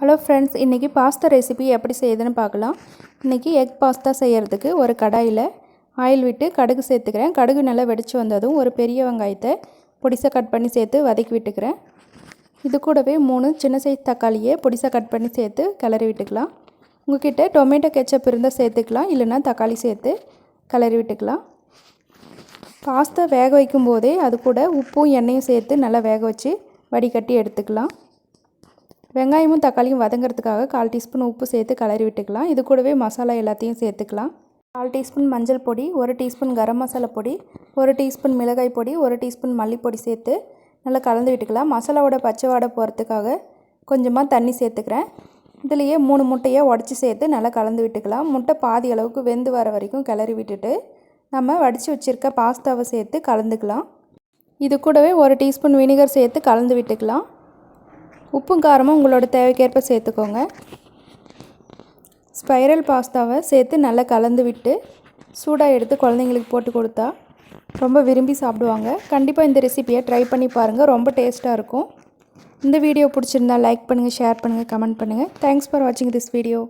Hello friends, இன்றைக்கி pasta recipe எப்படி செய்யுதுன்னு பார்க்கலாம். இன்றைக்கி எக் பாஸ்தா செய்கிறதுக்கு ஒரு கடாயில் ஆயில் விட்டு கடுகு சேர்த்துக்கிறேன். கடுகு நல்லா வெடித்து வந்ததும் ஒரு பெரிய வெங்காயத்தை பொடிசாக கட் பண்ணி சேர்த்து வதக்கி விட்டுக்கிறேன். இது கூடவே 3 சின்ன சைஸ் தக்காளியை பொடிசாக கட் பண்ணி சேர்த்து கிளறி விட்டுக்கலாம். உங்கள்கிட்ட டொமேட்டோ கெச்சப் இருந்தால் சேர்த்துக்கலாம், இல்லைன்னா தக்காளி சேர்த்து கிளறி விட்டுக்கலாம். பாஸ்தா வேக வைக்கும் போதே அது கூட உப்பும் எண்ணெயும் சேர்த்து நல்லா வேக வச்சு வடிகட்டி எடுத்துக்கலாம். வெங்காயமும் தக்காளியும் வதங்கிறதுக்காக 1/4 டீஸ்பூன் உப்பு சேர்த்து கிளறி விட்டுக்கலாம். இது கூடவே மசாலா எல்லாத்தையும் சேர்த்துக்கலாம். 1/4 டீஸ்பூன் மஞ்சள் பொடி, 1 டீஸ்பூன் கரம் மசாலா பொடி, 1 டீஸ்பூன் மிளகாய் பொடி, 1 டீஸ்பூன் மல்லிப்பொடி சேர்த்து நல்லா கலந்து விட்டுக்கலாம். மசாலாவோட பச்சை வாடை போகிறதுக்காக கொஞ்சமாக தண்ணி சேர்த்துக்கிறேன். இதுலேயே 3 முட்டையை உடச்சி சேர்த்து நல்லா கலந்து விட்டுக்கலாம். முட்டை பாதி அளவுக்கு வெந்து வர வரைக்கும் கிளறி விட்டுட்டு நம்ம வடித்து வச்சுருக்க பாஸ்தாவை சேர்த்து கலந்துக்கலாம். இது கூடவே 1 டீஸ்பூன் வினிகர் சேர்த்து கலந்து விட்டுக்கலாம். உப்பும் காரமும் உங்களோட தேவைக்கேற்ப சேர்த்துக்கோங்க. ஸ்பைரல் பாஸ்தாவை சேர்த்து நல்லா கலந்து விட்டு சூடாக எடுத்து குழந்தைங்களுக்கு போட்டு கொடுத்தா ரொம்ப விரும்பி சாப்பிடுவாங்க. கண்டிப்பாக இந்த ரெசிபியை ட்ரை பண்ணி பாருங்கள், ரொம்ப டேஸ்ட்டாக இருக்கும். இந்த வீடியோ பிடிச்சிருந்தா லைக் பண்ணுங்கள், ஷேர் பண்ணுங்கள், கமெண்ட் பண்ணுங்கள். தேங்க்ஸ் ஃபார் வாட்சிங் திஸ் வீடியோ.